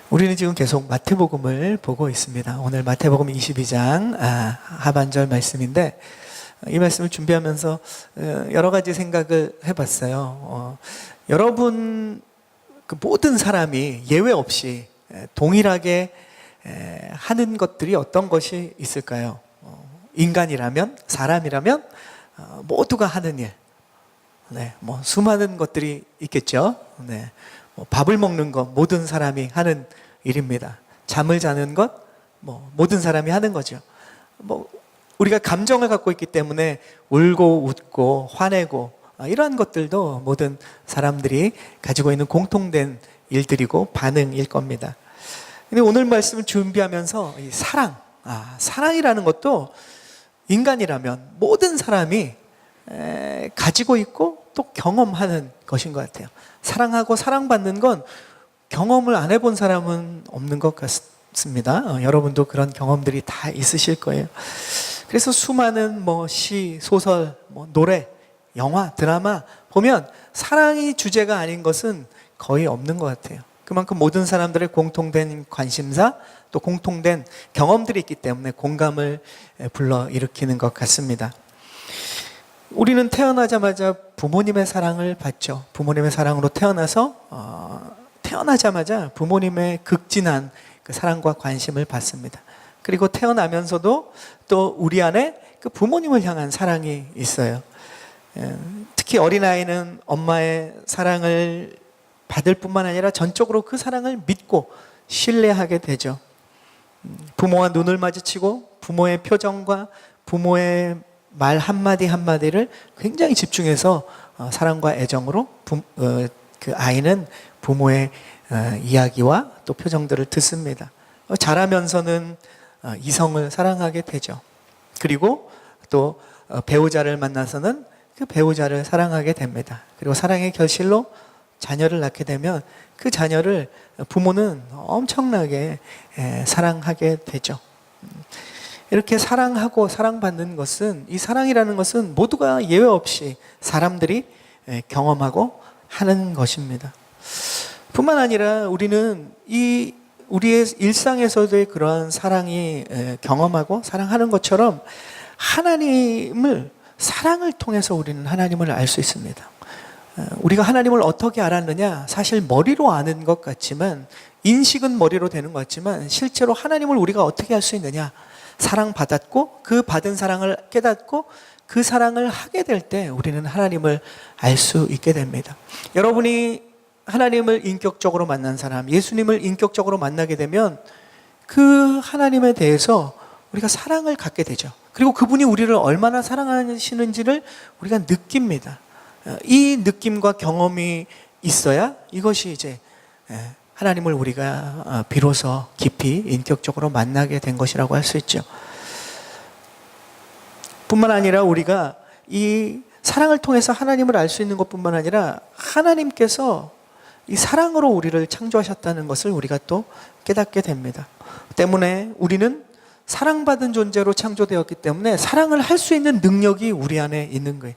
우리는 지금 계속 마태복음을 보고 있습니다. 오늘 마태복음 22장 하반절 말씀인데, 이 말씀을 준비하면서 여러 가지 생각을 해봤어요. 여러분 그 모든 사람이 예외 없이 동일하게 하는 것들이 어떤 것이 있을까요? 인간이라면, 사람이라면 모두가 하는 일, 뭐 수많은 것들이 있겠죠. 뭐 밥을 먹는 것 모든 사람이 하는 일입니다. 잠을 자는 것 뭐 모든 사람이 하는 거죠. 뭐 우리가 감정을 갖고 있기 때문에 울고 웃고 화내고 이러한 것들도 모든 사람들이 가지고 있는 공통된 일들이고 반응일 겁니다. 근데 오늘 말씀을 준비하면서 이 사랑이라는 것도 인간이라면 모든 사람이 가지고 있고 또 경험하는 것인 것 같아요. 사랑하고 사랑받는 건 경험을 안 해본 사람은 없는 것 같습니다. 여러분도 그런 경험들이 다 있으실 거예요. 그래서 수많은 뭐 시, 소설, 뭐 노래, 영화, 드라마 보면 사랑이 주제가 아닌 것은 거의 없는 것 같아요. 그만큼 모든 사람들의 공통된 관심사 또 공통된 경험들이 있기 때문에 공감을 불러일으키는 것 같습니다. 우리는 태어나자마자 부모님의 사랑을 받죠. 부모님의 사랑으로 태어나자마자 부모님의 극진한 그 사랑과 관심을 받습니다. 그리고 태어나면서도 또 우리 안에 그 부모님을 향한 사랑이 있어요. 특히 어린아이는 엄마의 사랑을 받을 뿐만 아니라 전적으로 그 사랑을 믿고 신뢰하게 되죠. 부모와 눈을 마주치고 부모의 표정과 부모의 말 한마디 한마디를 굉장히 집중해서 사랑과 애정으로 그 아이는 부모의 이야기와 또 표정들을 듣습니다. 자라면서는 이성을 사랑하게 되죠. 그리고 또 배우자를 만나서는 그 배우자를 사랑하게 됩니다. 그리고 사랑의 결실로 자녀를 낳게 되면 그 자녀를 부모는 엄청나게 사랑하게 되죠. 이렇게 사랑하고 사랑받는 것은, 이 사랑이라는 것은 모두가 예외 없이 사람들이 경험하고 하는 것입니다. 뿐만 아니라 우리는 우리의 일상에서도의 그러한 사랑이 경험하고 사랑하는 것처럼 사랑을 통해서 우리는 하나님을 알 수 있습니다. 우리가 하나님을 어떻게 알았느냐? 사실 머리로 아는 것 같지만, 인식은 머리로 되는 것 같지만 실제로 하나님을 우리가 어떻게 알 수 있느냐? 사랑받았고 그 받은 사랑을 깨닫고 그 사랑을 하게 될 때 우리는 하나님을 알 수 있게 됩니다. 여러분이 하나님을 인격적으로 만난 사람, 예수님을 인격적으로 만나게 되면 그 하나님에 대해서 우리가 사랑을 갖게 되죠. 그리고 그분이 우리를 얼마나 사랑하시는지를 우리가 느낍니다. 이 느낌과 경험이 있어야 이것이 이제 하나님을 우리가 비로소 깊이 인격적으로 만나게 된 것이라고 할 수 있죠. 뿐만 아니라 우리가 이 사랑을 통해서 하나님을 알 수 있는 것뿐만 아니라 하나님께서 이 사랑으로 우리를 창조하셨다는 것을 우리가 또 깨닫게 됩니다. 때문에 우리는 사랑받은 존재로 창조되었기 때문에 사랑을 할 수 있는 능력이 우리 안에 있는 거예요.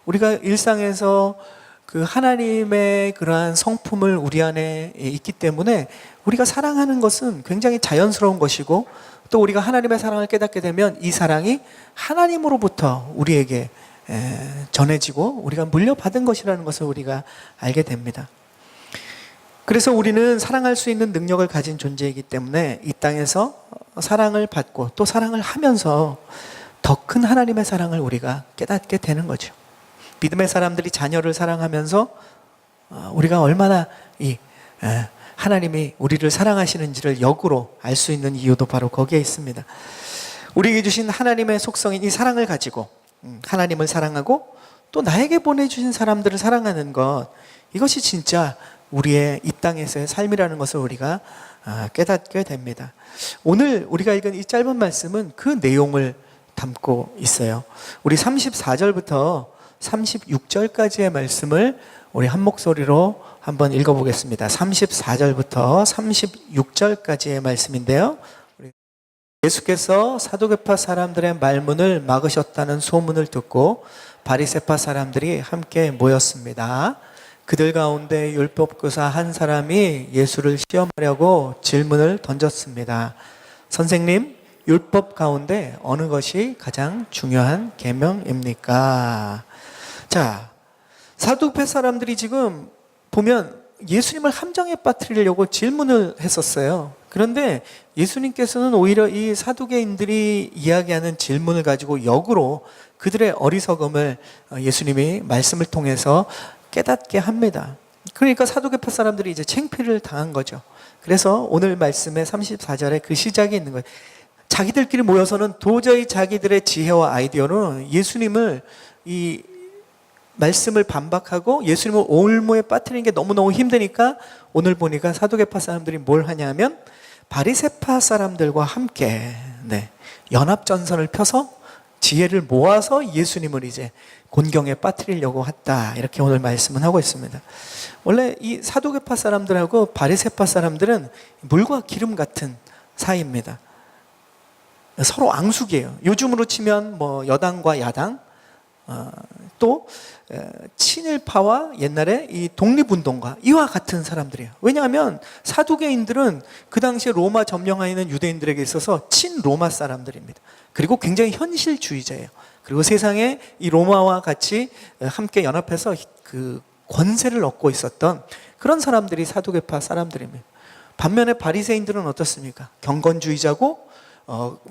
우리가 일상에서 그 하나님의 그러한 성품을 우리 안에 있기 때문에 우리가 사랑하는 것은 굉장히 자연스러운 것이고, 또 우리가 하나님의 사랑을 깨닫게 되면 이 사랑이 하나님으로부터 우리에게 전해지고 우리가 물려받은 것이라는 것을 우리가 알게 됩니다. 그래서 우리는 사랑할 수 있는 능력을 가진 존재이기 때문에 이 땅에서 사랑을 받고 또 사랑을 하면서 더 큰 하나님의 사랑을 우리가 깨닫게 되는 거죠. 믿음의 사람들이 자녀를 사랑하면서 우리가 얼마나 하나님이 우리를 사랑하시는지를 역으로 알 수 있는 이유도 바로 거기에 있습니다. 우리에게 주신 하나님의 속성인 이 사랑을 가지고 하나님을 사랑하고 또 나에게 보내주신 사람들을 사랑하는 것, 이것이 진짜 우리의 이 땅에서의 삶이라는 것을 우리가 깨닫게 됩니다. 오늘 우리가 읽은 이 짧은 말씀은 그 내용을 담고 있어요. 우리 34절부터 36절까지의 말씀을 우리 한 목소리로 한번 읽어보겠습니다. 34절부터 36절까지의 말씀인데요, 예수께서 사두개파 사람들의 말문을 막으셨다는 소문을 듣고 바리새파 사람들이 함께 모였습니다. 그들 가운데 율법교사 한 사람이 예수를 시험하려고 질문을 던졌습니다. 선생님, 율법 가운데 어느 것이 가장 중요한 계명입니까? 자, 사두페 사람들이 지금 보면 예수님을 함정에 빠뜨리려고 질문을 했었어요. 그런데 예수님께서는 오히려 이 사두개인들이 이야기하는 질문을 가지고 역으로 그들의 어리석음을 예수님이 말씀을 통해서 깨닫게 합니다. 그러니까 사두개파 사람들이 이제 창피를 당한 거죠. 그래서 오늘 말씀의 34절에 그 시작이 있는 거예요. 자기들끼리 모여서는 도저히 자기들의 지혜와 아이디어로 예수님을 이 말씀을 반박하고 예수님을 올무에 빠뜨리는 게 너무너무 힘드니까 오늘 보니까 사두개파 사람들이 뭘 하냐면 바리새파 사람들과 함께 연합전선을 펴서 지혜를 모아서 예수님을 이제 곤경에 빠뜨리려고 했다. 이렇게 오늘 말씀은 하고 있습니다. 원래 이 사두개파 사람들하고 바리새파 사람들은 물과 기름 같은 사이입니다. 서로 앙숙이에요. 요즘으로 치면 뭐 여당과 야당, 또 친일파와 옛날에 이 독립운동가 이와 같은 사람들이에요. 왜냐하면 사두개인들은 그 당시에 로마 점령하에 있는 유대인들에게 있어서 친로마 사람들입니다. 그리고 굉장히 현실주의자예요. 그리고 세상에 이 로마와 같이 함께 연합해서 그 권세를 얻고 있었던 그런 사람들이 사두개파 사람들입니다. 반면에 바리새인들은 어떻습니까? 경건주의자고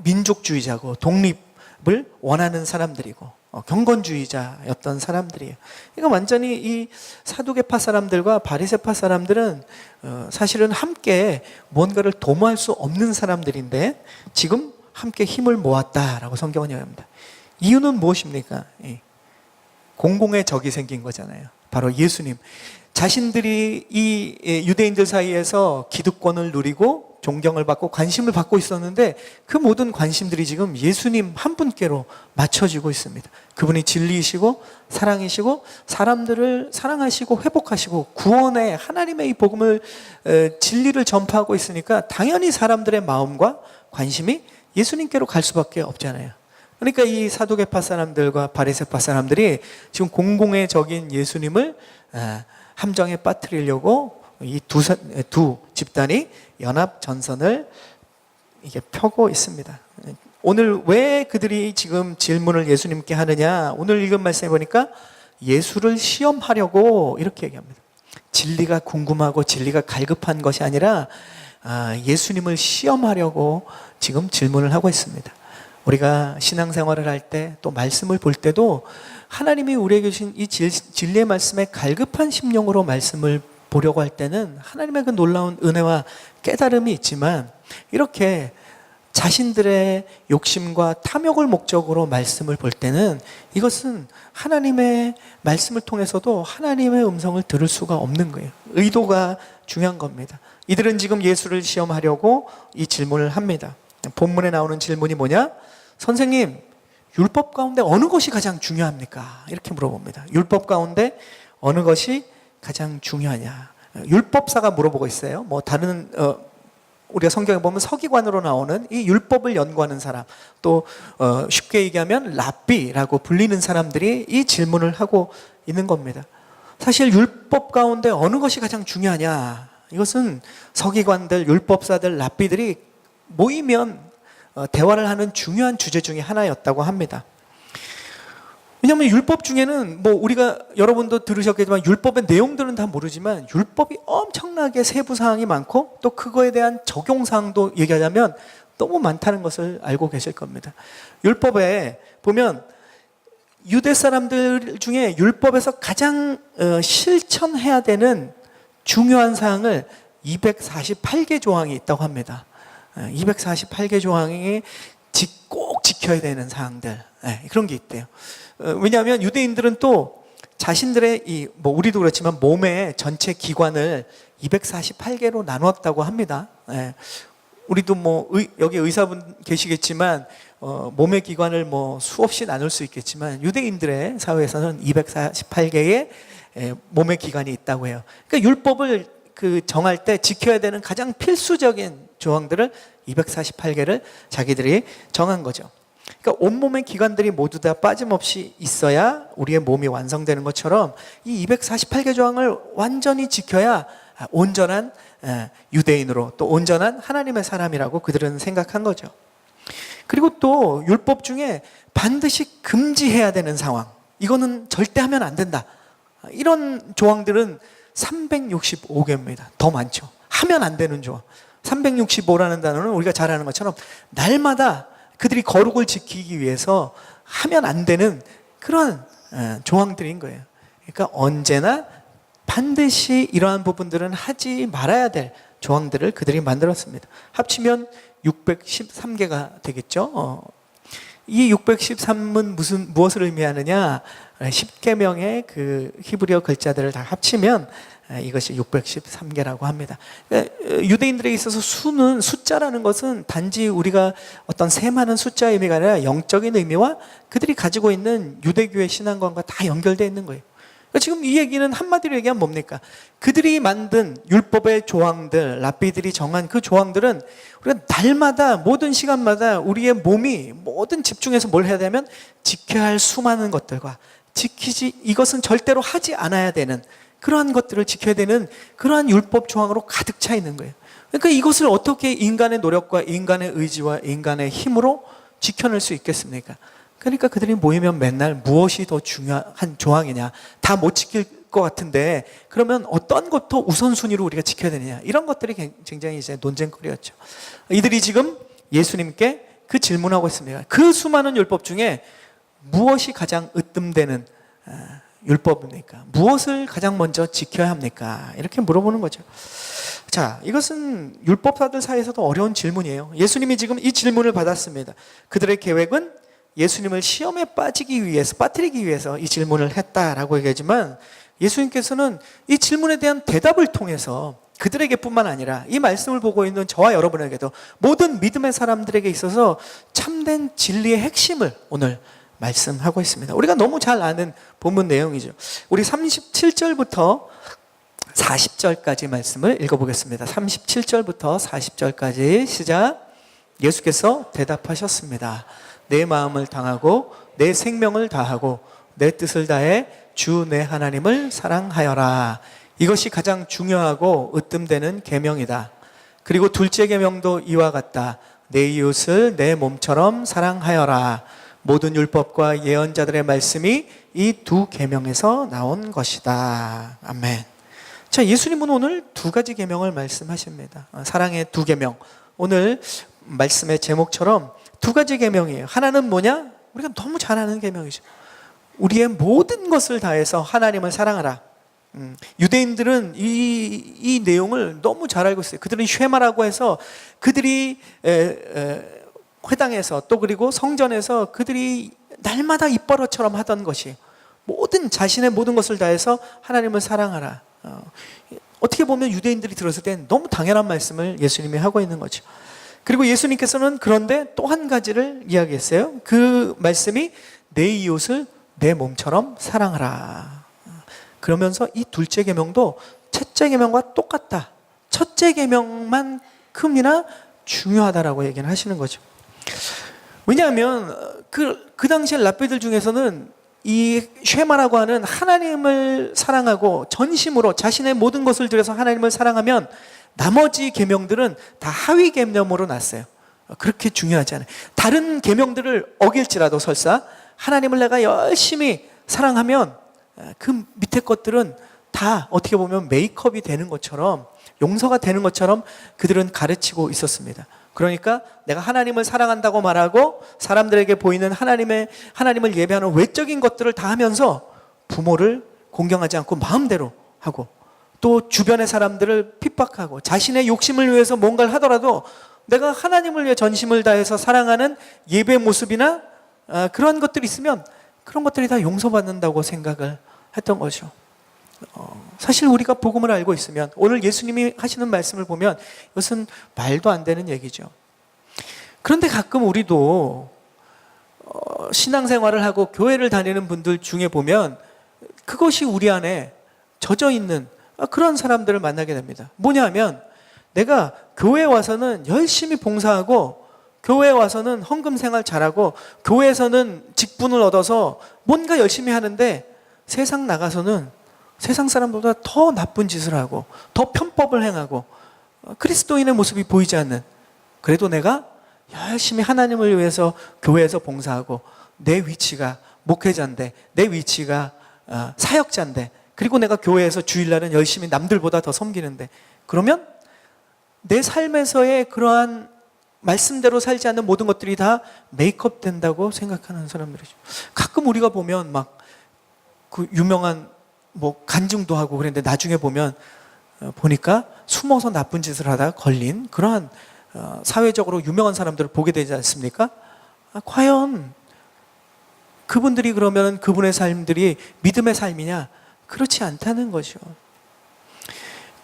민족주의자고 독립을 원하는 사람들이고 경건주의자였던 사람들이에요. 그러니까 완전히 이 사두개파 사람들과 바리새파 사람들은 사실은 함께 뭔가를 도모할 수 없는 사람들인데 지금 함께 힘을 모았다라고 성경은 이야기합니다. 이유는 무엇입니까? 공공의 적이 생긴 거잖아요. 바로 예수님. 자신들이 이 유대인들 사이에서 기득권을 누리고 존경을 받고 관심을 받고 있었는데 그 모든 관심들이 지금 예수님 한 분께로 맞춰지고 있습니다. 그분이 진리이시고 사랑이시고 사람들을 사랑하시고 회복하시고 구원의 하나님의 이 복음을 진리를 전파하고 있으니까 당연히 사람들의 마음과 관심이 예수님께로 갈 수밖에 없잖아요. 그러니까 이 사두개파 사람들과 바리새파 사람들이 지금 공공의 적인 예수님을 함정에 빠뜨리려고 이 두 집단이 연합 전선을 이게 펴고 있습니다. 오늘 왜 그들이 지금 질문을 예수님께 하느냐? 오늘 읽은 말씀에 보니까 예수를 시험하려고 이렇게 얘기합니다. 진리가 궁금하고 진리가 갈급한 것이 아니라 예수님을 시험하려고 지금 질문을 하고 있습니다. 우리가 신앙생활을 할 때 또 말씀을 볼 때도 하나님이 우리에게 주신 이 진리의 말씀에 갈급한 심령으로 말씀을 보려고 할 때는 하나님의 그 놀라운 은혜와 깨달음이 있지만 이렇게 자신들의 욕심과 탐욕을 목적으로 말씀을 볼 때는 이것은 하나님의 말씀을 통해서도 하나님의 음성을 들을 수가 없는 거예요. 의도가 중요한 겁니다. 이들은 지금 예수를 시험하려고 이 질문을 합니다. 본문에 나오는 질문이 뭐냐? 선생님, 율법 가운데 어느 것이 가장 중요합니까? 이렇게 물어봅니다. 율법 가운데 어느 것이 가장 중요하냐? 율법사가 물어보고 있어요. 뭐 다른 우리가 성경에 보면 서기관으로 나오는 이 율법을 연구하는 사람, 또 쉽게 얘기하면 랍비라고 불리는 사람들이 이 질문을 하고 있는 겁니다. 사실 율법 가운데 어느 것이 가장 중요하냐? 이것은 서기관들, 율법사들, 랍비들이 모이면 대화를 하는 중요한 주제 중에 하나였다고 합니다. 왜냐하면 율법 중에는 뭐 우리가 여러분도 들으셨겠지만 율법의 내용들은 다 모르지만 율법이 엄청나게 세부 사항이 많고 또 그거에 대한 적용 사항도 얘기하자면 너무 많다는 것을 알고 계실 겁니다. 율법에 보면 유대 사람들 중에 율법에서 가장 실천해야 되는 중요한 사항을 248개 조항이 있다고 합니다. 248개 조항이 꼭 지켜야 되는 사항들, 그런 게 있대요. 왜냐하면 유대인들은 또 자신들의 우리도 그렇지만 몸의 전체 기관을 248개로 나누었다고 합니다. 우리도 여기 의사분 계시겠지만 몸의 기관을 수없이 나눌 수 있겠지만 유대인들의 사회에서는 248개의 몸의 기관이 있다고 해요. 그러니까 율법을 정할 때 지켜야 되는 가장 필수적인 조항들을 248개를 자기들이 정한 거죠. 그러니까 온몸의 기관들이 모두 다 빠짐없이 있어야 우리의 몸이 완성되는 것처럼 이 248개 조항을 완전히 지켜야 온전한 유대인으로 또 온전한 하나님의 사람이라고 그들은 생각한 거죠. 그리고 또 율법 중에 반드시 금지해야 되는 상황, 이거는 절대 하면 안 된다, 이런 조항들은 365개입니다. 더 많죠. 하면 안 되는 조항. 365라는 단어는 우리가 잘 아는 것처럼 날마다 그들이 거룩을 지키기 위해서 하면 안 되는 그런 조항들인 거예요. 그러니까 언제나 반드시 이러한 부분들은 하지 말아야 될 조항들을 그들이 만들었습니다. 합치면 613개가 되겠죠. 이 613은 무엇을 의미하느냐? 10계명의 그 히브리어 글자들을 다 합치면 이것이 613개라고 합니다. 유대인들에게 있어서 수는, 숫자라는 것은 단지 우리가 어떤 세많은 숫자의 의미가 아니라 영적인 의미와 그들이 가지고 있는 유대교의 신앙관과 다 연결되어 있는 거예요. 지금 이 얘기는 한마디로 얘기하면 뭡니까? 그들이 만든 율법의 조항들, 랍비들이 정한 그 조항들은 우리가 날마다 모든 시간마다 우리의 몸이 모든 집중해서 뭘 해야 되면 지켜야 할 수많은 것들과 이것은 절대로 하지 않아야 되는 그러한 것들을 지켜야 되는 그러한 율법 조항으로 가득 차 있는 거예요. 그러니까 이것을 어떻게 인간의 노력과 인간의 의지와 인간의 힘으로 지켜낼 수 있겠습니까? 그러니까 그들이 모이면 맨날 무엇이 더 중요한 조항이냐, 다 못 지킬 것 같은데 그러면 어떤 것도 우선순위로 우리가 지켜야 되느냐, 이런 것들이 굉장히 이제 논쟁거리였죠. 이들이 지금 예수님께 그 질문하고 있습니다. 그 수많은 율법 중에 무엇이 가장 으뜸되는 율법입니까? 무엇을 가장 먼저 지켜야 합니까? 이렇게 물어보는 거죠. 자, 이것은 율법사들 사이에서도 어려운 질문이에요. 예수님이 지금 이 질문을 받았습니다. 그들의 계획은 예수님을 시험에 빠뜨리기 위해서 이 질문을 했다라고 얘기하지만 예수님께서는 이 질문에 대한 대답을 통해서 그들에게뿐만 아니라 이 말씀을 보고 있는 저와 여러분에게도 모든 믿음의 사람들에게 있어서 참된 진리의 핵심을 오늘 말씀하고 있습니다. 우리가 너무 잘 아는 본문 내용이죠. 우리 37절부터 40절까지 말씀을 읽어보겠습니다. 37절부터 40절까지 시작. 예수께서 대답하셨습니다. 내 마음을 당하고 내 생명을 다하고 내 뜻을 다해 주 내 하나님을 사랑하여라. 이것이 가장 중요하고 으뜸되는 계명이다. 그리고 둘째 계명도 이와 같다. 내 이웃을 내 몸처럼 사랑하여라. 모든 율법과 예언자들의 말씀이 이 두 계명에서 나온 것이다. 아멘. 자, 예수님은 오늘 두 가지 계명을 말씀하십니다. 사랑의 두 계명. 오늘 말씀의 제목처럼 두 가지 계명이에요. 하나는 뭐냐? 우리가 너무 잘 아는 계명이죠. 우리의 모든 것을 다해서 하나님을 사랑하라. 유대인들은 이 내용을 너무 잘 알고 있어요. 그들은 쉐마라고 해서 그들이 회당에서 또 그리고 성전에서 그들이 날마다 입버릇처럼 하던 것이 자신의 모든 것을 다해서 하나님을 사랑하라. 어떻게 보면 유대인들이 들었을 땐 너무 당연한 말씀을 예수님이 하고 있는 거죠. 그리고 예수님께서는 그런데 또 한 가지를 이야기했어요. 그 말씀이 내 이웃을 내 몸처럼 사랑하라. 그러면서 이 둘째 계명도 첫째 계명과 똑같다. 첫째 계명만큼이나 중요하다라고 얘기를 하시는 거죠. 왜냐하면 그 당시에 랍비들 중에서는 이 쉐마라고 하는 하나님을 사랑하고 전심으로 자신의 모든 것을 들여서 하나님을 사랑하면 나머지 계명들은 다 하위 계명으로 났어요. 그렇게 중요하지 않아요. 다른 계명들을 어길지라도 설사 하나님을 내가 열심히 사랑하면 그 밑에 것들은 다 어떻게 보면 메이크업이 되는 것처럼 용서가 되는 것처럼 그들은 가르치고 있었습니다. 그러니까 내가 하나님을 사랑한다고 말하고 사람들에게 보이는 하나님을 예배하는 외적인 것들을 다 하면서 부모를 공경하지 않고 마음대로 하고 또 주변의 사람들을 핍박하고 자신의 욕심을 위해서 뭔가를 하더라도 내가 하나님을 위해 전심을 다해서 사랑하는 예배 모습이나 그런 것들이 있으면 그런 것들이 다 용서받는다고 생각을 했던 거죠. 사실 우리가 복음을 알고 있으면 오늘 예수님이 하시는 말씀을 보면 이것은 말도 안 되는 얘기죠. 그런데 가끔 우리도 신앙생활을 하고 교회를 다니는 분들 중에 보면 그것이 우리 안에 젖어 있는 그런 사람들을 만나게 됩니다. 뭐냐 하면 내가 교회에 와서는 열심히 봉사하고 교회에 와서는 헌금 생활 잘하고 교회에서는 직분을 얻어서 뭔가 열심히 하는데 세상 나가서는 세상 사람보다 더 나쁜 짓을 하고 더 편법을 행하고 그리스도인의 모습이 보이지 않는, 그래도 내가 열심히 하나님을 위해서 교회에서 봉사하고 내 위치가 목회자인데, 내 위치가 사역자인데, 그리고 내가 교회에서 주일날은 열심히 남들보다 더 섬기는데, 그러면 내 삶에서의 그러한 말씀대로 살지 않는 모든 것들이 다 메이크업 된다고 생각하는 사람들이죠. 가끔 우리가 보면 막 그 유명한 뭐 간증도 하고 그랬는데 나중에 보니까 숨어서 나쁜 짓을 하다가 걸린 그러한 사회적으로 유명한 사람들을 보게 되지 않습니까? 과연 그분들이 그러면 그분의 삶들이 믿음의 삶이냐? 그렇지 않다는 거죠.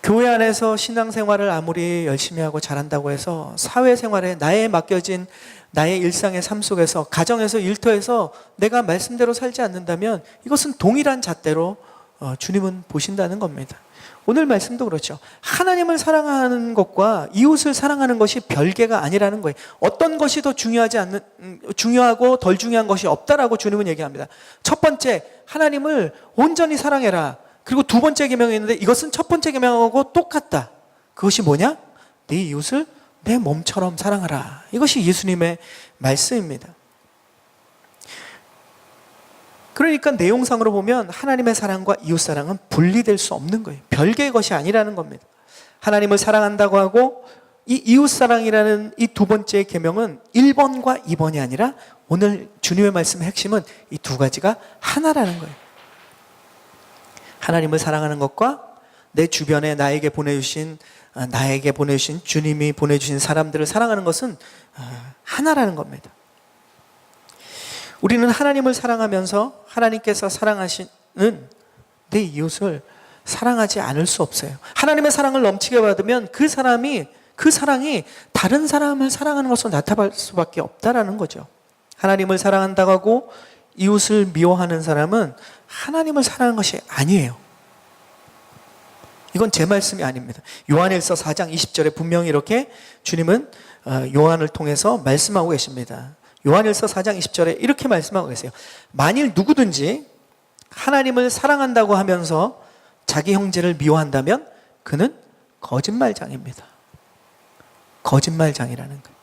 교회 안에서 신앙생활을 아무리 열심히 하고 잘한다고 해서 사회생활에 나의 맡겨진 나의 일상의 삶 속에서, 가정에서, 일터에서 내가 말씀대로 살지 않는다면 이것은 동일한 잣대로 주님은 보신다는 겁니다. 오늘 말씀도 그렇죠. 하나님을 사랑하는 것과 이웃을 사랑하는 것이 별개가 아니라는 거예요. 어떤 것이 더 중요하고 덜 중요한 것이 없다라고 주님은 얘기합니다. 첫 번째, 하나님을 온전히 사랑해라. 그리고 두 번째 계명이 있는데 이것은 첫 번째 계명하고 똑같다. 그것이 뭐냐? 네 이웃을 내 몸처럼 사랑하라. 이것이 예수님의 말씀입니다. 그러니까 내용상으로 보면 하나님의 사랑과 이웃 사랑은 분리될 수 없는 거예요. 별개의 것이 아니라는 겁니다. 하나님을 사랑한다고 하고 이 이웃 사랑이라는 이 두 번째 계명은 1번과 2번이 아니라 오늘 주님의 말씀의 핵심은 이 두 가지가 하나라는 거예요. 하나님을 사랑하는 것과 내 주변에 나에게 보내주신 주님이 보내주신 사람들을 사랑하는 것은 하나라는 겁니다. 우리는 하나님을 사랑하면서 하나님께서 사랑하시는 내 이웃을 사랑하지 않을 수 없어요. 하나님의 사랑을 넘치게 받으면 그 사랑이 다른 사람을 사랑하는 것으로 나타날 수밖에 없다라는 거죠. 하나님을 사랑한다고 하고 이웃을 미워하는 사람은 하나님을 사랑하는 것이 아니에요. 이건 제 말씀이 아닙니다. 요한일서 4장 20절에 분명히 이렇게 주님은 요한을 통해서 말씀하고 계십니다. 요한일서 4장 20절에 이렇게 말씀하고 계세요. 만일 누구든지 하나님을 사랑한다고 하면서 자기 형제를 미워한다면 그는 거짓말장입니다. 거짓말장이라는 거예요.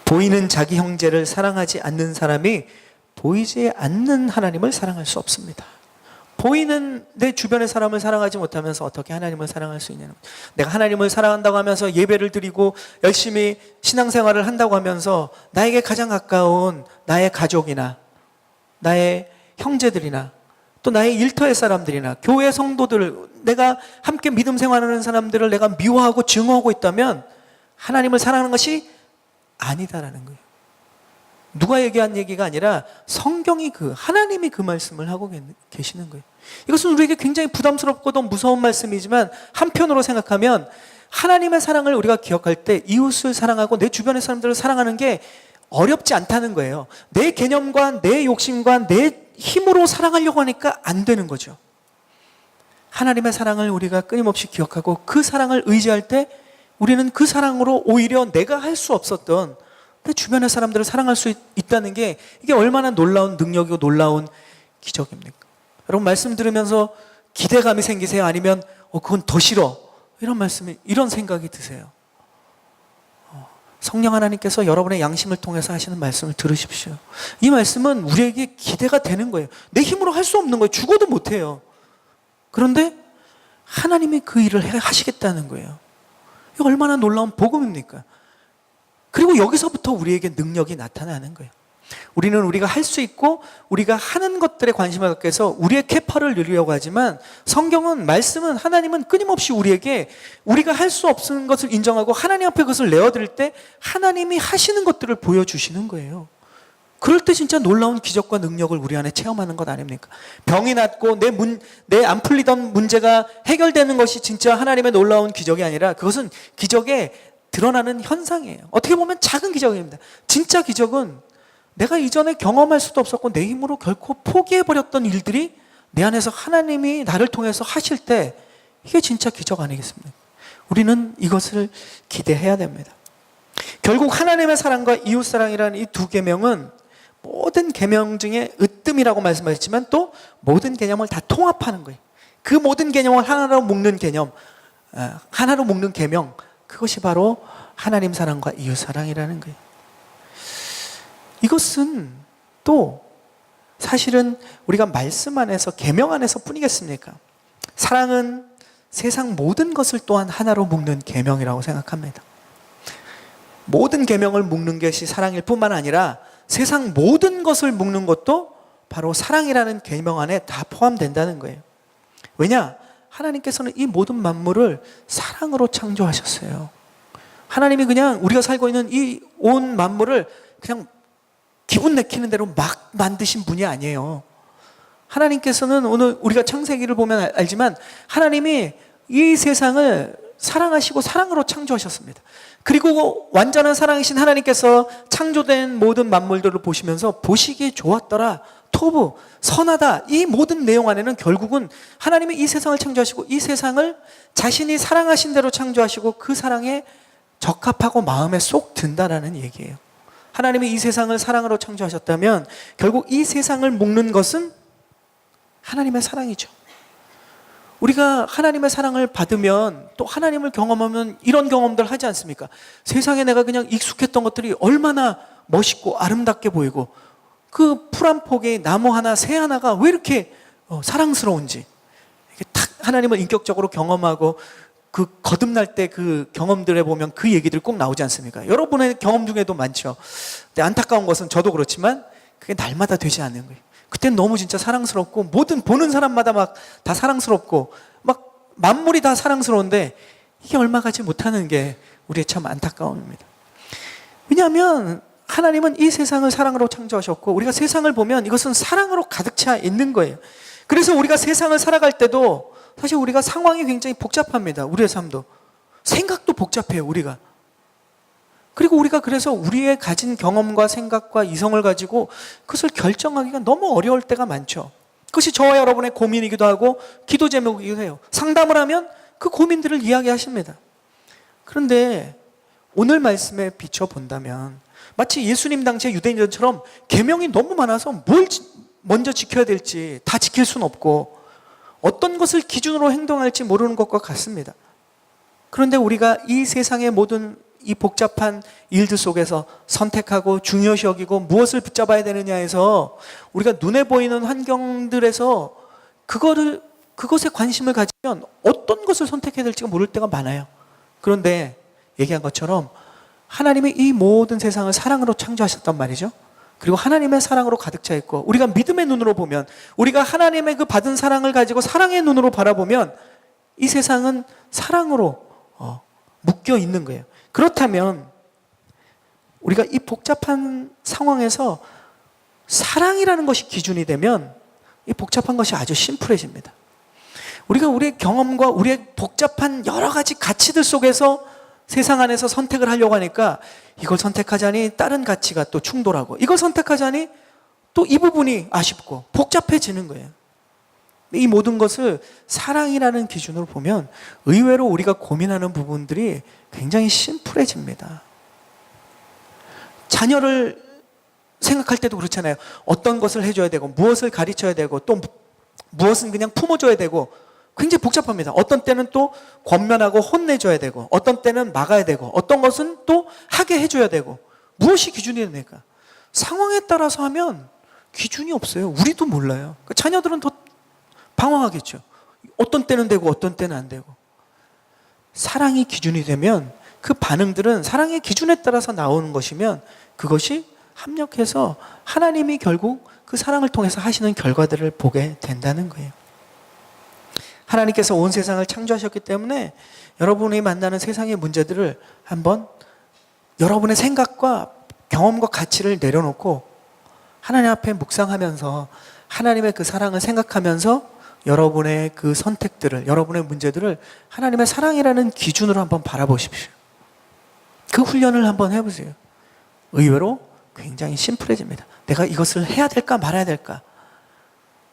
보이는 자기 형제를 사랑하지 않는 사람이 보이지 않는 하나님을 사랑할 수 없습니다. 보이는 내 주변의 사람을 사랑하지 못하면서 어떻게 하나님을 사랑할 수 있냐는 거죠. 내가 하나님을 사랑한다고 하면서 예배를 드리고 열심히 신앙생활을 한다고 하면서 나에게 가장 가까운 나의 가족이나 나의 형제들이나 또 나의 일터의 사람들이나 교회 성도들, 내가 함께 믿음 생활하는 사람들을 내가 미워하고 증오하고 있다면 하나님을 사랑하는 것이 아니다라는 거예요. 누가 얘기한 얘기가 아니라 성경이 하나님이 그 말씀을 하고 계시는 거예요. 이것은 우리에게 굉장히 부담스럽고도 무서운 말씀이지만 한편으로 생각하면 하나님의 사랑을 우리가 기억할 때 이웃을 사랑하고 내 주변의 사람들을 사랑하는 게 어렵지 않다는 거예요. 내 개념과 내 욕심과 내 힘으로 사랑하려고 하니까 안 되는 거죠. 하나님의 사랑을 우리가 끊임없이 기억하고 그 사랑을 의지할 때 우리는 그 사랑으로 오히려 내가 할 수 없었던 내 주변의 사람들을 사랑할 수 있다는 게 이게 얼마나 놀라운 능력이고 놀라운 기적입니까? 여러분 말씀 들으면서 기대감이 생기세요? 아니면 그건 더 싫어? 이런 생각이 드세요? 성령 하나님께서 여러분의 양심을 통해서 하시는 말씀을 들으십시오. 이 말씀은 우리에게 기대가 되는 거예요. 내 힘으로 할 수 없는 거예요. 죽어도 못해요. 그런데 하나님이 그 일을 하시겠다는 거예요. 이게 얼마나 놀라운 복음입니까? 그리고 여기서부터 우리에게 능력이 나타나는 거예요. 우리는 우리가 할 수 있고 우리가 하는 것들에 관심을 갖게 해서 우리의 캐파를 누리려고 하지만 성경은, 말씀은, 하나님은 끊임없이 우리에게 우리가 할 수 없는 것을 인정하고 하나님 앞에 그것을 내어드릴 때 하나님이 하시는 것들을 보여주시는 거예요. 그럴 때 진짜 놀라운 기적과 능력을 우리 안에 체험하는 것 아닙니까? 병이 낫고 내 안 풀리던 문제가 해결되는 것이 진짜 하나님의 놀라운 기적이 아니라 그것은 기적의 드러나는 현상이에요. 어떻게 보면 작은 기적입니다. 진짜 기적은 내가 이전에 경험할 수도 없었고 내 힘으로 결코 포기해버렸던 일들이 내 안에서 하나님이 나를 통해서 하실 때 이게 진짜 기적 아니겠습니까? 우리는 이것을 기대해야 됩니다. 결국 하나님의 사랑과 이웃 사랑이라는 이 두 계명은 모든 계명 중에 으뜸이라고 말씀하셨지만 또 모든 개념을 다 통합하는 거예요. 그 모든 개념을 하나로 묶는 개념, 하나로 묶는 계명, 그것이 바로 하나님 사랑과 이웃 사랑이라는 거예요. 이것은 또 사실은 우리가 말씀 안에서 계명 안에서 뿐이겠습니까? 사랑은 세상 모든 것을 또한 하나로 묶는 계명이라고 생각합니다. 모든 계명을 묶는 것이 사랑일 뿐만 아니라 세상 모든 것을 묶는 것도 바로 사랑이라는 계명 안에 다 포함된다는 거예요. 왜냐? 하나님께서는 이 모든 만물을 사랑으로 창조하셨어요. 하나님이 그냥 우리가 살고 있는 이 온 만물을 그냥 기분 내키는 대로 막 만드신 분이 아니에요. 하나님께서는 오늘 우리가 창세기를 보면 알지만 하나님이 이 세상을 사랑하시고 사랑으로 창조하셨습니다. 그리고 완전한 사랑이신 하나님께서 창조된 모든 만물들을 보시면서 보시기에 좋았더라, 토부, 선하다, 이 모든 내용 안에는 결국은 하나님이 이 세상을 창조하시고 이 세상을 자신이 사랑하신 대로 창조하시고 그 사랑에 적합하고 마음에 쏙 든다라는 얘기예요. 하나님이 이 세상을 사랑으로 창조하셨다면 결국 이 세상을 묶는 것은 하나님의 사랑이죠. 우리가 하나님의 사랑을 받으면 또 하나님을 경험하면 이런 경험들 하지 않습니까? 세상에 내가 그냥 익숙했던 것들이 얼마나 멋있고 아름답게 보이고 그 풀 한 폭의 나무 하나, 새 하나가 왜 이렇게 사랑스러운지 탁 하나님을 인격적으로 경험하고 그 거듭날 때 그 경험들에 보면 그 얘기들이 꼭 나오지 않습니까? 여러분의 경험 중에도 많죠. 근데 안타까운 것은 저도 그렇지만 그게 날마다 되지 않는 거예요. 그땐 너무 진짜 사랑스럽고 모든 보는 사람마다 막 다 사랑스럽고 막 만물이 다 사랑스러운데 이게 얼마 가지 못하는 게 우리의 참 안타까움입니다. 왜냐하면 하나님은 이 세상을 사랑으로 창조하셨고 우리가 세상을 보면 이것은 사랑으로 가득 차 있는 거예요. 그래서 우리가 세상을 살아갈 때도 사실 우리가 상황이 굉장히 복잡합니다. 우리의 삶도 생각도 복잡해요. 우리가 그리고 우리가 그래서 우리의 가진 경험과 생각과 이성을 가지고 그것을 결정하기가 너무 어려울 때가 많죠. 그것이 저와 여러분의 고민이기도 하고 기도 제목이기도 해요. 상담을 하면 그 고민들을 이야기하십니다. 그런데 오늘 말씀에 비춰본다면 마치 예수님 당시의 유대인들처럼 계명이 너무 많아서 뭘 먼저 지켜야 될지 다 지킬 수는 없고 어떤 것을 기준으로 행동할지 모르는 것과 같습니다. 그런데 우리가 이 세상의 모든 이 복잡한 일들 속에서 선택하고 중요시 여기고 무엇을 붙잡아야 되느냐에서 우리가 눈에 보이는 환경들에서 그것에 관심을 가지면 어떤 것을 선택해야 될지가 모를 때가 많아요. 그런데 얘기한 것처럼 하나님이 이 모든 세상을 사랑으로 창조하셨단 말이죠. 그리고 하나님의 사랑으로 가득 차 있고 우리가 믿음의 눈으로 보면 우리가 하나님의 그 받은 사랑을 가지고 사랑의 눈으로 바라보면 이 세상은 사랑으로 묶여 있는 거예요. 그렇다면 우리가 이 복잡한 상황에서 사랑이라는 것이 기준이 되면 이 복잡한 것이 아주 심플해집니다. 우리가 우리의 경험과 우리의 복잡한 여러 가지 가치들 속에서 세상 안에서 선택을 하려고 하니까 이걸 선택하자니 다른 가치가 또 충돌하고 이걸 선택하자니 또 이 부분이 아쉽고 복잡해지는 거예요. 이 모든 것을 사랑이라는 기준으로 보면 의외로 우리가 고민하는 부분들이 굉장히 심플해집니다. 자녀를 생각할 때도 그렇잖아요. 어떤 것을 해줘야 되고 무엇을 가르쳐야 되고 또 무엇은 그냥 품어줘야 되고 굉장히 복잡합니다. 어떤 때는 또 권면하고 혼내줘야 되고 어떤 때는 막아야 되고 어떤 것은 또 하게 해줘야 되고 무엇이 기준이 됩니까? 상황에 따라서 하면 기준이 없어요. 우리도 몰라요. 그러니까 자녀들은 더 방황하겠죠. 어떤 때는 되고 어떤 때는 안 되고. 사랑이 기준이 되면 그 반응들은 사랑의 기준에 따라서 나오는 것이면 그것이 합력해서 하나님이 결국 그 사랑을 통해서 하시는 결과들을 보게 된다는 거예요. 하나님께서 온 세상을 창조하셨기 때문에 여러분이 만나는 세상의 문제들을 한번 여러분의 생각과 경험과 가치를 내려놓고 하나님 앞에 묵상하면서 하나님의 그 사랑을 생각하면서 여러분의 그 선택들을, 여러분의 문제들을 하나님의 사랑이라는 기준으로 한번 바라보십시오. 그 훈련을 한번 해보세요. 의외로 굉장히 심플해집니다. 내가 이것을 해야 될까 말아야 될까?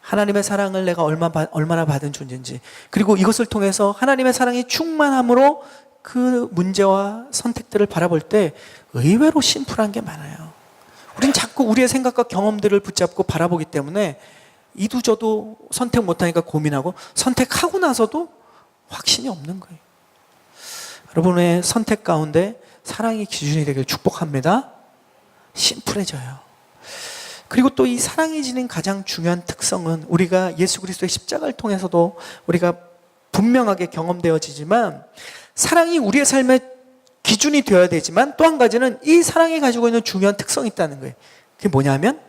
하나님의 사랑을 내가 얼마나 받은 존재인지, 그리고 이것을 통해서 하나님의 사랑이 충만함으로 그 문제와 선택들을 바라볼 때 의외로 심플한 게 많아요. 우린 자꾸 우리의 생각과 경험들을 붙잡고 바라보기 때문에 이도저도 선택 못하니까 고민하고, 선택하고 나서도 확신이 없는 거예요. 여러분의 선택 가운데 사랑이 기준이 되길 축복합니다. 심플해져요. 그리고 또 이 사랑이 지닌 가장 중요한 특성은 우리가 예수 그리스도의 십자가를 통해서도 우리가 분명하게 경험되어지지만, 사랑이 우리의 삶의 기준이 되어야 되지만 또 한 가지는 이 사랑이 가지고 있는 중요한 특성이 있다는 거예요. 그게 뭐냐면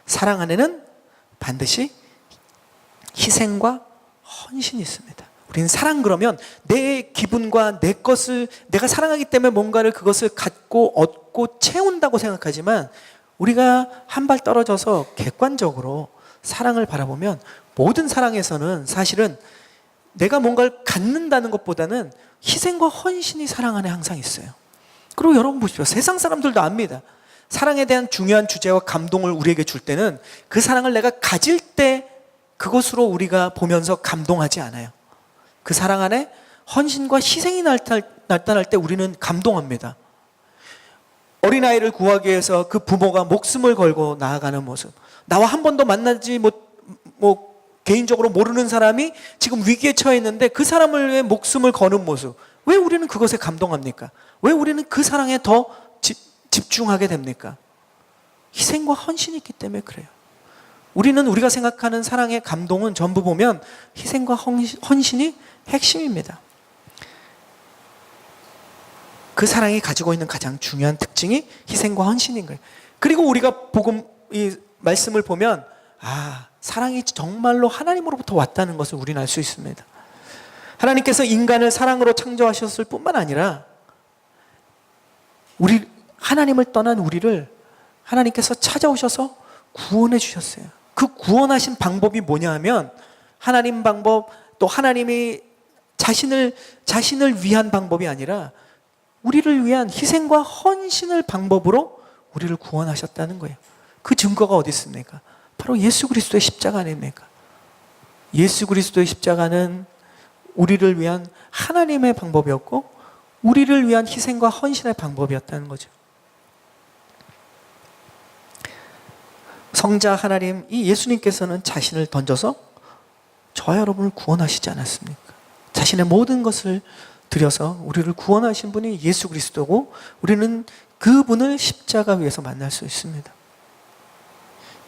사랑 안에는 반드시 희생과 헌신이 있습니다. 우리는 사랑 그러면 내 기분과 내 것을, 내가 사랑하기 때문에 뭔가를 그것을 갖고 얻고 채운다고 생각하지만, 우리가 한 발 떨어져서 객관적으로 사랑을 바라보면 모든 사랑에서는 사실은 내가 뭔가를 갖는다는 것보다는 희생과 헌신이 사랑 안에 항상 있어요. 그리고 여러분 보십시오. 세상 사람들도 압니다. 사랑에 대한 중요한 주제와 감동을 우리에게 줄 때는 그 사랑을 내가 가질 때 그것으로 우리가 보면서 감동하지 않아요. 그 사랑 안에 헌신과 희생이 나타날 때 우리는 감동합니다. 어린아이를 구하기 위해서 그 부모가 목숨을 걸고 나아가는 모습, 나와 한 번도 만나지 개인적으로 모르는 사람이 지금 위기에 처해 있는데 그 사람을 위해 목숨을 거는 모습, 왜 우리는 그것에 감동합니까? 왜 우리는 그 사랑에 더 집중하게 됩니까? 희생과 헌신이 있기 때문에 그래요. 우리는 우리가 생각하는 사랑의 감동은 전부 보면 희생과 헌신이 핵심입니다. 그 사랑이 가지고 있는 가장 중요한 특징이 희생과 헌신인 거예요. 그리고 우리가 복음 이 말씀을 보면 사랑이 정말로 하나님으로부터 왔다는 것을 우리는 알 수 있습니다. 하나님께서 인간을 사랑으로 창조하셨을 뿐만 아니라 하나님을 떠난 우리를 하나님께서 찾아오셔서 구원해 주셨어요. 그 구원하신 방법이 뭐냐 하면 하나님 방법, 또 하나님이 자신을 위한 방법이 아니라 우리를 위한 희생과 헌신을 방법으로 우리를 구원하셨다는 거예요. 그 증거가 어디 있습니까? 바로 예수 그리스도의 십자가 아닙니까? 예수 그리스도의 십자가는 우리를 위한 하나님의 방법이었고 우리를 위한 희생과 헌신의 방법이었다는 거죠. 성자 하나님, 이 예수님께서는 자신을 던져서 저와 여러분을 구원하시지 않았습니까? 자신의 모든 것을 들여서 우리를 구원하신 분이 예수 그리스도고 우리는 그분을 십자가 위에서 만날 수 있습니다.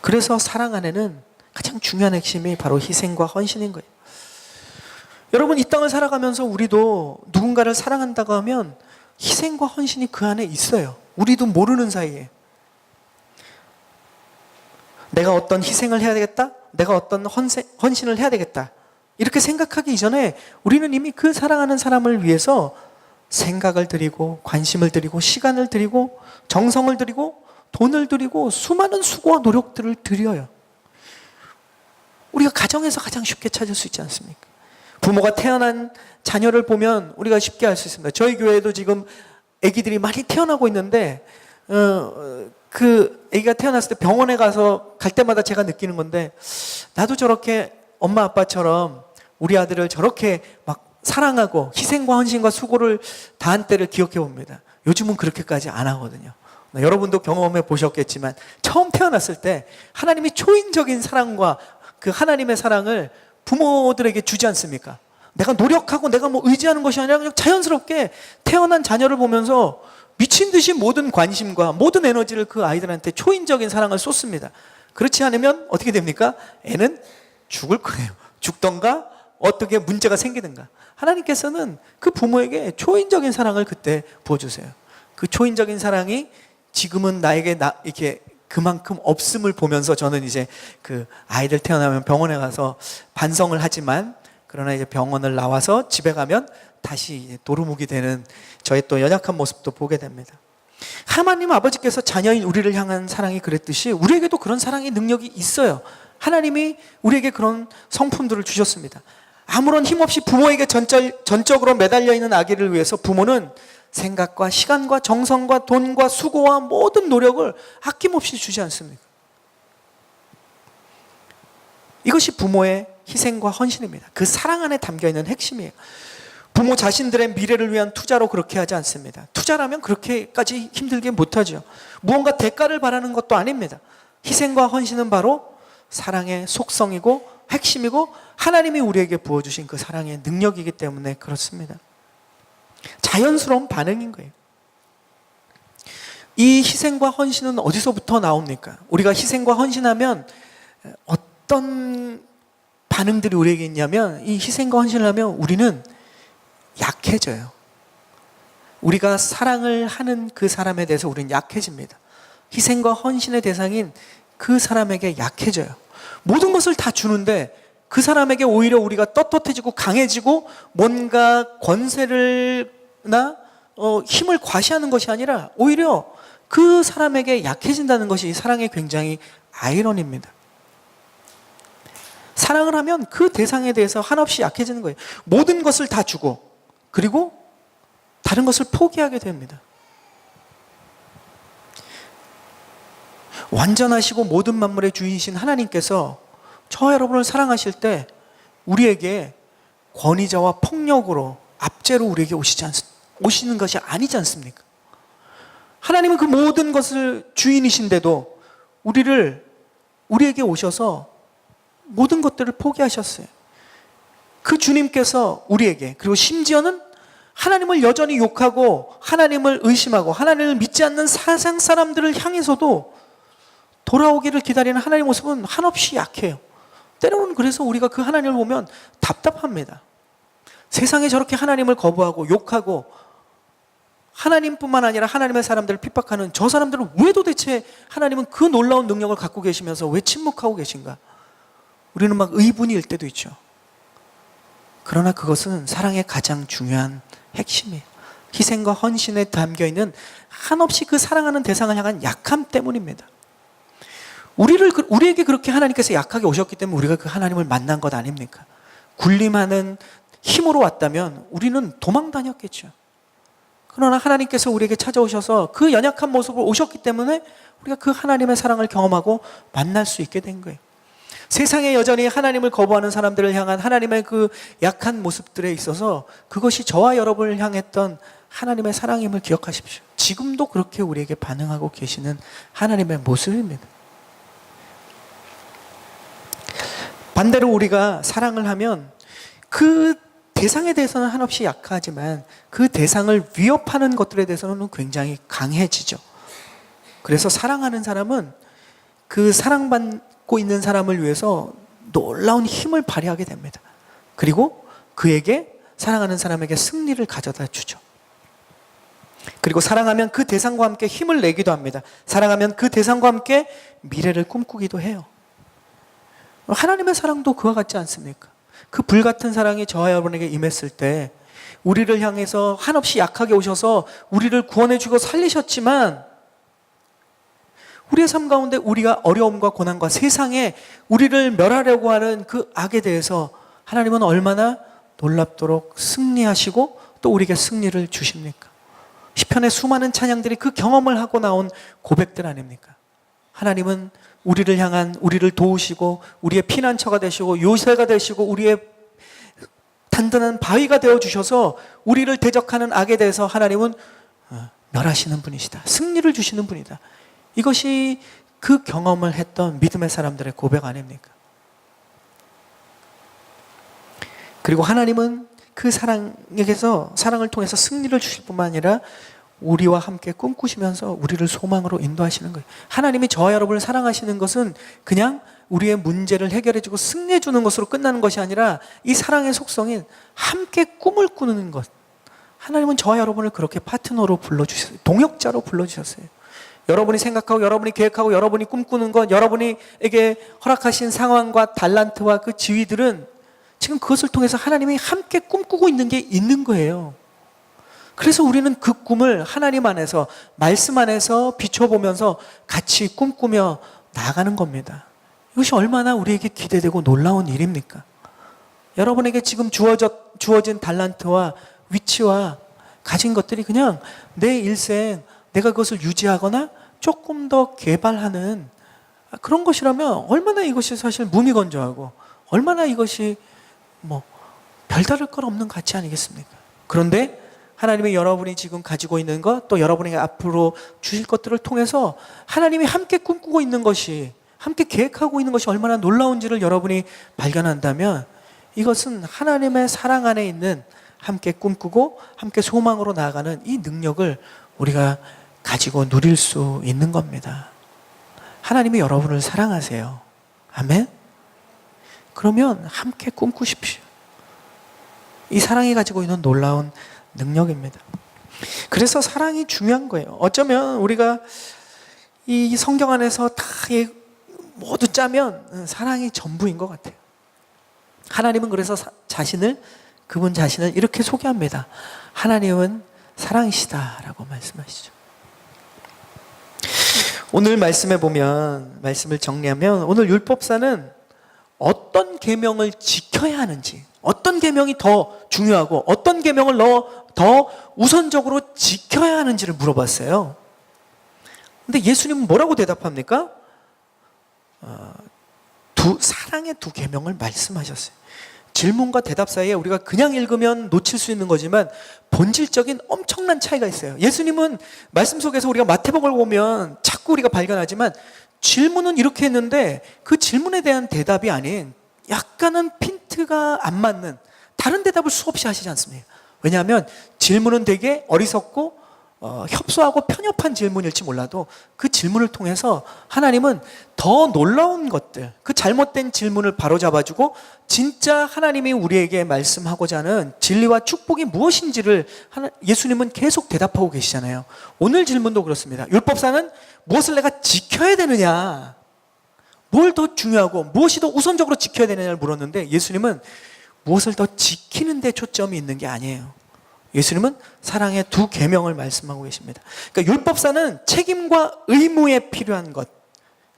그래서 사랑 안에는 가장 중요한 핵심이 바로 희생과 헌신인 거예요. 여러분, 이 땅을 살아가면서 우리도 누군가를 사랑한다고 하면 희생과 헌신이 그 안에 있어요. 우리도 모르는 사이에. 내가 어떤 희생을 해야 되겠다? 내가 어떤 헌신을 해야 되겠다? 이렇게 생각하기 이전에 우리는 이미 그 사랑하는 사람을 위해서 생각을 드리고 관심을 드리고 시간을 드리고 정성을 드리고 돈을 드리고 수많은 수고와 노력들을 드려요. 우리가 가정에서 가장 쉽게 찾을 수 있지 않습니까? 부모가 태어난 자녀를 보면 우리가 쉽게 알 수 있습니다. 저희 교회에도 지금 아기들이 많이 태어나고 있는데 그 아기가 태어났을 때 병원에 가서 갈 때마다 제가 느끼는 건데, 나도 저렇게 엄마 아빠처럼 우리 아들을 저렇게 막 사랑하고 희생과 헌신과 수고를 다한 때를 기억해 봅니다. 요즘은 그렇게까지 안 하거든요. 여러분도 경험해 보셨겠지만 처음 태어났을 때 하나님이 초인적인 사랑과 그 하나님의 사랑을 부모들에게 주지 않습니까? 내가 노력하고 내가 의지하는 것이 아니라 그냥 자연스럽게 태어난 자녀를 보면서 미친 듯이 모든 관심과 모든 에너지를 그 아이들한테 초인적인 사랑을 쏟습니다. 그렇지 않으면 어떻게 됩니까? 애는 죽을 거예요. 죽던가 어떻게 문제가 생기든가. 하나님께서는 그 부모에게 초인적인 사랑을 그때 부어주세요. 그 초인적인 사랑이 지금은 나에게 이렇게 그만큼 없음을 보면서 저는 이제 그 아이들 태어나면 병원에 가서 반성을 하지만, 그러나 이제 병원을 나와서 집에 가면 다시 이제 도루묵이 되는 저의 또 연약한 모습도 보게 됩니다. 하나님 아버지께서 자녀인 우리를 향한 사랑이 그랬듯이 우리에게도 그런 사랑의 능력이 있어요. 하나님이 우리에게 그런 성품들을 주셨습니다. 아무런 힘없이 부모에게 전적으로 매달려 있는 아기를 위해서 부모는 생각과 시간과 정성과 돈과 수고와 모든 노력을 아낌없이 주지 않습니까? 이것이 부모의 희생과 헌신입니다. 그 사랑 안에 담겨있는 핵심이에요. 부모 자신들의 미래를 위한 투자로 그렇게 하지 않습니다. 투자라면 그렇게까지 힘들게 못하죠. 무언가 대가를 바라는 것도 아닙니다. 희생과 헌신은 바로 사랑의 속성이고 핵심이고 하나님이 우리에게 부어주신 그 사랑의 능력이기 때문에 그렇습니다. 자연스러운 반응인 거예요. 이 희생과 헌신은 어디서부터 나옵니까? 우리가 희생과 헌신하면 어떤 반응들이 우리에게 있냐면, 이 희생과 헌신을 하면 우리는 약해져요. 우리가 사랑을 하는 그 사람에 대해서 우리는 약해집니다. 희생과 헌신의 대상인 그 사람에게 약해져요. 모든 것을 다 주는데 그 사람에게 오히려 우리가 떳떳해지고 강해지고 뭔가 권세를나 힘을 과시하는 것이 아니라 오히려 그 사람에게 약해진다는 것이 사랑의 굉장히 아이러니입니다. 사랑을 하면 그 대상에 대해서 한없이 약해지는 거예요. 모든 것을 다 주고 그리고 다른 것을 포기하게 됩니다. 완전하시고 모든 만물의 주인이신 하나님께서 저와 여러분을 사랑하실 때 우리에게 권위자와 폭력으로 압제로 우리에게 오시는 것이 아니지 않습니까? 하나님은 그 모든 것을 주인이신데도 우리에게 오셔서 모든 것들을 포기하셨어요. 그 주님께서 우리에게, 그리고 심지어는 하나님을 여전히 욕하고 하나님을 의심하고 하나님을 믿지 않는 세상 사람들을 향해서도 돌아오기를 기다리는 하나님의 모습은 한없이 약해요. 때로는 그래서 우리가 그 하나님을 보면 답답합니다. 세상에 저렇게 하나님을 거부하고 욕하고 하나님뿐만 아니라 하나님의 사람들을 핍박하는 저 사람들은 왜 도대체 하나님은 그 놀라운 능력을 갖고 계시면서 왜 침묵하고 계신가? 우리는 막 의분이 일 때도 있죠. 그러나 그것은 사랑의 가장 중요한 핵심이에요. 희생과 헌신에 담겨있는 한없이 그 사랑하는 대상을 향한 약함 때문입니다. 우리에게 그렇게 하나님께서 약하게 오셨기 때문에 우리가 그 하나님을 만난 것 아닙니까? 군림하는 힘으로 왔다면 우리는 도망 다녔겠죠. 그러나 하나님께서 우리에게 찾아오셔서 그 연약한 모습으로 오셨기 때문에 우리가 그 하나님의 사랑을 경험하고 만날 수 있게 된 거예요. 세상에 여전히 하나님을 거부하는 사람들을 향한 하나님의 그 약한 모습들에 있어서 그것이 저와 여러분을 향했던 하나님의 사랑임을 기억하십시오. 지금도 그렇게 우리에게 반응하고 계시는 하나님의 모습입니다. 반대로 우리가 사랑을 하면 그 대상에 대해서는 한없이 약하지만 그 대상을 위협하는 것들에 대해서는 굉장히 강해지죠. 그래서 사랑하는 사람은 그 사랑받고 있는 사람을 위해서 놀라운 힘을 발휘하게 됩니다. 그리고 그에게, 사랑하는 사람에게 승리를 가져다 주죠. 그리고 사랑하면 그 대상과 함께 힘을 내기도 합니다. 사랑하면 그 대상과 함께 미래를 꿈꾸기도 해요. 하나님의 사랑도 그와 같지 않습니까? 그 불같은 사랑이 저와 여러분에게 임했을 때 우리를 향해서 한없이 약하게 오셔서 우리를 구원해주고 살리셨지만 우리의 삶 가운데 우리가 어려움과 고난과 세상에 우리를 멸하려고 하는 그 악에 대해서 하나님은 얼마나 놀랍도록 승리하시고 또 우리에게 승리를 주십니까? 시편의 수많은 찬양들이 그 경험을 하고 나온 고백들 아닙니까? 하나님은 우리를 향한, 우리를 도우시고 우리의 피난처가 되시고 요새가 되시고 우리의 단단한 바위가 되어주셔서 우리를 대적하는 악에 대해서 하나님은 멸하시는 분이시다. 승리를 주시는 분이다. 이것이 그 경험을 했던 믿음의 사람들의 고백 아닙니까? 그리고 하나님은 그 사랑에게서, 사랑을 통해서 승리를 주실 뿐만 아니라 우리와 함께 꿈꾸시면서 우리를 소망으로 인도하시는 거예요. 하나님이 저와 여러분을 사랑하시는 것은 그냥 우리의 문제를 해결해주고 승리해주는 것으로 끝나는 것이 아니라 이 사랑의 속성인 함께 꿈을 꾸는 것. 하나님은 저와 여러분을 그렇게 파트너로 불러주셨어요. 동역자로 불러주셨어요. 여러분이 생각하고 여러분이 계획하고 여러분이 꿈꾸는 것, 여러분에게 허락하신 상황과 달란트와 그 지위들은 지금 그것을 통해서 하나님이 함께 꿈꾸고 있는 게 있는 거예요. 그래서 우리는 그 꿈을 하나님 안에서, 말씀 안에서 비춰보면서 같이 꿈꾸며 나아가는 겁니다. 이것이 얼마나 우리에게 기대되고 놀라운 일입니까? 여러분에게 지금 주어진 달란트와 위치와 가진 것들이 그냥 내 일생 내가 그것을 유지하거나 조금 더 개발하는 그런 것이라면 얼마나 이것이 사실 무미건조하고 얼마나 이것이 별다를 것 없는 가치 아니겠습니까? 그런데 하나님이 여러분이 지금 가지고 있는 것, 또 여러분에게 앞으로 주실 것들을 통해서 하나님이 함께 꿈꾸고 있는 것이, 함께 계획하고 있는 것이 얼마나 놀라운지를 여러분이 발견한다면 이것은 하나님의 사랑 안에 있는 함께 꿈꾸고 함께 소망으로 나아가는 이 능력을 우리가 가지고 누릴 수 있는 겁니다. 하나님이 여러분을 사랑하세요. 아멘? 그러면 함께 꿈꾸십시오. 이 사랑이 가지고 있는 놀라운 능력입니다. 그래서 사랑이 중요한 거예요. 어쩌면 우리가 이 성경 안에서 다 모두 짜면 사랑이 전부인 것 같아요. 하나님은 그래서 그분 자신을 이렇게 소개합니다. 하나님은 사랑이시다라고 말씀하시죠. 오늘 말씀에 보면, 말씀을 정리하면 오늘 율법사는 어떤 계명을 지켜야 하는지, 어떤 계명이 더 중요하고 어떤 계명을 더 우선적으로 지켜야 하는지를 물어봤어요. 근데 예수님은 뭐라고 대답합니까? 사랑의 두 계명을 말씀하셨어요. 질문과 대답 사이에 우리가 그냥 읽으면 놓칠 수 있는 거지만 본질적인 엄청난 차이가 있어요. 예수님은 말씀 속에서 우리가 마태복음을 보면 자꾸 우리가 발견하지만 질문은 이렇게 했는데 그 질문에 대한 대답이 아닌 약간은 핀트가 안 맞는 다른 대답을 수없이 하시지 않습니까? 왜냐하면 질문은 되게 어리석고 협소하고 편협한 질문일지 몰라도 그 질문을 통해서 하나님은 더 놀라운 것들, 그 잘못된 질문을 바로잡아주고 진짜 하나님이 우리에게 말씀하고자 하는 진리와 축복이 무엇인지를 예수님은 계속 대답하고 계시잖아요. 오늘 질문도 그렇습니다. 율법사는 무엇을 내가 지켜야 되느냐, 뭘 더 중요하고 무엇이 더 우선적으로 지켜야 되느냐를 물었는데 예수님은 무엇을 더 지키는 데 초점이 있는 게 아니에요. 예수님은 사랑의 두 계명을 말씀하고 계십니다. 그러니까 율법사는 책임과 의무에 필요한 것,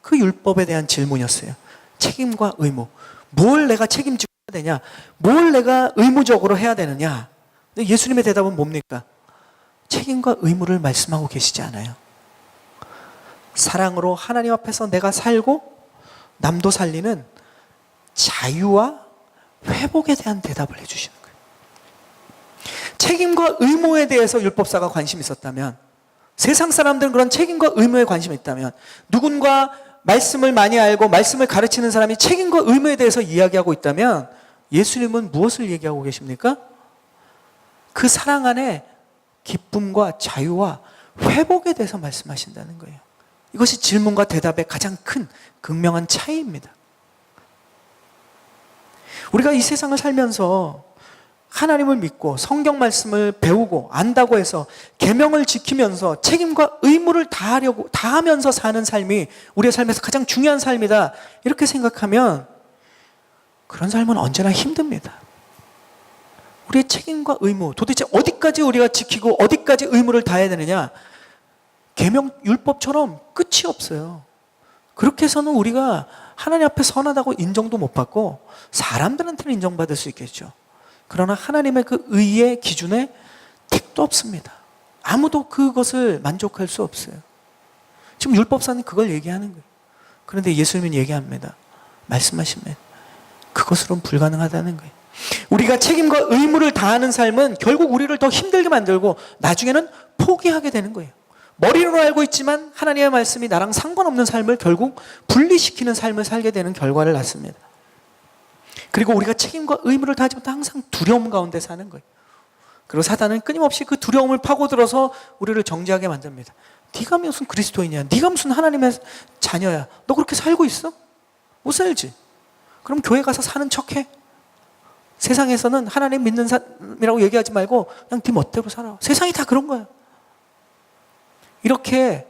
그 율법에 대한 질문이었어요. 책임과 의무. 뭘 내가 책임지고 해야 되냐? 뭘 내가 의무적으로 해야 되느냐? 근데 예수님의 대답은 뭡니까? 책임과 의무를 말씀하고 계시지 않아요. 사랑으로 하나님 앞에서 내가 살고 남도 살리는 자유와 회복에 대한 대답을 해주시는 거예요. 책임과 의무에 대해서 율법사가 관심이 있었다면, 세상 사람들은 그런 책임과 의무에 관심이 있다면, 누군가 말씀을 많이 알고 말씀을 가르치는 사람이 책임과 의무에 대해서 이야기하고 있다면 예수님은 무엇을 얘기하고 계십니까? 그 사랑 안에 기쁨과 자유와 회복에 대해서 말씀하신다는 거예요. 이것이 질문과 대답의 가장 큰 극명한 차이입니다. 우리가 이 세상을 살면서 하나님을 믿고 성경 말씀을 배우고 안다고 해서 계명을 지키면서 책임과 의무를 다하면서 사는 삶이 우리의 삶에서 가장 중요한 삶이다, 이렇게 생각하면 그런 삶은 언제나 힘듭니다. 우리의 책임과 의무, 도대체 어디까지 우리가 지키고 어디까지 의무를 다해야 되느냐? 계명 율법처럼 끝이 없어요. 그렇게 해서는 우리가 하나님 앞에 선하다고 인정도 못 받고 사람들한테는 인정받을 수 있겠죠. 그러나 하나님의 그 의의 기준에 택도 없습니다. 아무도 그것을 만족할 수 없어요. 지금 율법사는 그걸 얘기하는 거예요. 그런데 예수님은 얘기합니다. 말씀하시면 그것으로는 불가능하다는 거예요. 우리가 책임과 의무를 다하는 삶은 결국 우리를 더 힘들게 만들고 나중에는 포기하게 되는 거예요. 머리로 알고 있지만 하나님의 말씀이 나랑 상관없는 삶을 결국 분리시키는 삶을 살게 되는 결과를 낳습니다. 그리고 우리가 책임과 의무를 다하지 못해 항상 두려움 가운데 사는 거예요. 그리고 사단은 끊임없이 그 두려움을 파고들어서 우리를 정죄하게 만듭니다. 네가 무슨 그리스도인이야? 네가 무슨 하나님의 자녀야? 너 그렇게 살고 있어? 못 살지? 그럼 교회 가서 사는 척해. 세상에서는 하나님 믿는 사람이라고 얘기하지 말고 그냥 네 멋대로 살아. 세상이 다 그런 거야. 이렇게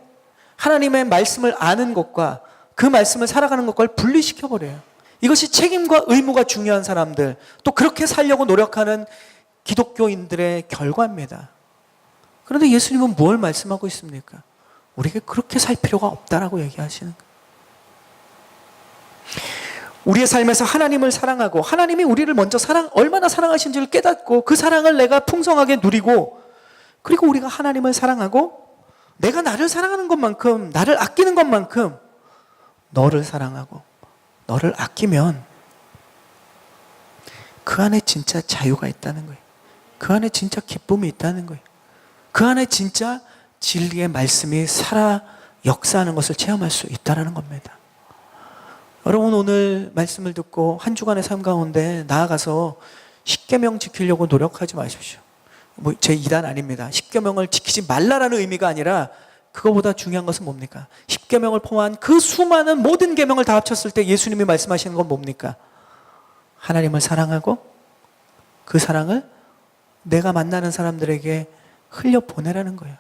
하나님의 말씀을 아는 것과 그 말씀을 살아가는 것과 분리시켜버려요. 이것이 책임과 의무가 중요한 사람들, 또 그렇게 살려고 노력하는 기독교인들의 결과입니다. 그런데 예수님은 뭘 말씀하고 있습니까? 우리가 그렇게 살 필요가 없다라고 얘기하시는 거예요. 우리의 삶에서 하나님을 사랑하고 하나님이 우리를 먼저 얼마나 사랑하신지를 깨닫고 그 사랑을 내가 풍성하게 누리고, 그리고 우리가 하나님을 사랑하고 내가 나를 사랑하는 것만큼, 나를 아끼는 것만큼 너를 사랑하고 너를 아끼면 그 안에 진짜 자유가 있다는 거예요. 그 안에 진짜 기쁨이 있다는 거예요. 그 안에 진짜 진리의 말씀이 살아 역사하는 것을 체험할 수 있다는 겁니다. 여러분, 오늘 말씀을 듣고 한 주간의 삶 가운데 나아가서 십계명 지키려고 노력하지 마십시오. 제 이단 아닙니다. 십계명을 지키지 말라라는 의미가 아니라 그거보다 중요한 것은 뭡니까? 십계명을 포함한 그 수많은 모든 계명을 다 합쳤을 때 예수님이 말씀하시는 건 뭡니까? 하나님을 사랑하고 그 사랑을 내가 만나는 사람들에게 흘려보내라는 거예요.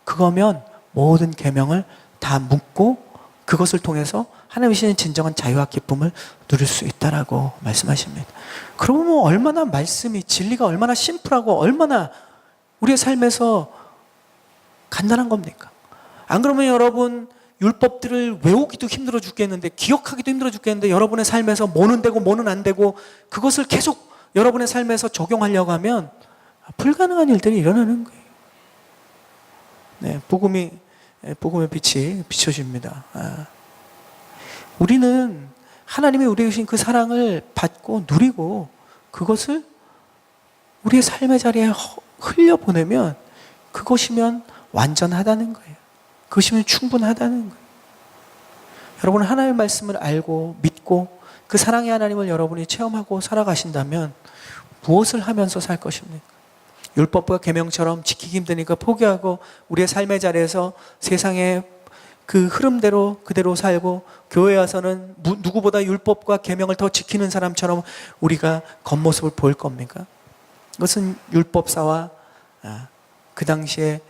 그거면 모든 계명을 다 묻고 그것을 통해서 하나님이 주시는 진정한 자유와 기쁨을 누릴 수 있다라고 말씀하십니다. 그러면 얼마나 말씀이, 진리가 얼마나 심플하고 얼마나 우리의 삶에서 간단한 겁니까? 안 그러면 여러분, 율법들을 외우기도 힘들어 죽겠는데, 기억하기도 힘들어 죽겠는데, 여러분의 삶에서 뭐는 되고 뭐는 안 되고 그것을 계속 여러분의 삶에서 적용하려고 하면 불가능한 일들이 일어나는 거예요. 네, 복음의 빛이 비춰집니다. 우리는 하나님이 우리에게 주신 그 사랑을 받고 누리고 그것을 우리의 삶의 자리에 흘려보내면 그것이면 완전하다는 거예요. 그것이면 충분하다는 거예요. 여러분, 하나님의 말씀을 알고 믿고 그 사랑의 하나님을 여러분이 체험하고 살아가신다면 무엇을 하면서 살 것입니까? 율법과 계명처럼 지키기 힘드니까 포기하고 우리의 삶의 자리에서 세상의 그 흐름대로 그대로 살고 교회에 와서는 누구보다 율법과 계명을 더 지키는 사람처럼 우리가 겉모습을 보일 겁니까? 그것은 율법사와 그 당시에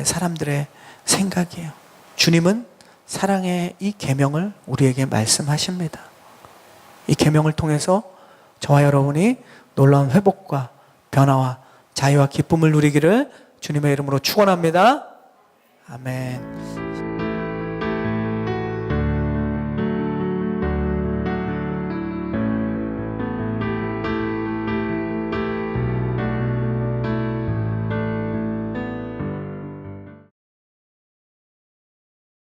사람들의 생각이에요. 주님은 사랑의 이 계명을 우리에게 말씀하십니다. 이 계명을 통해서 저와 여러분이 놀라운 회복과 변화와 자유와 기쁨을 누리기를 주님의 이름으로 축원합니다. 아멘.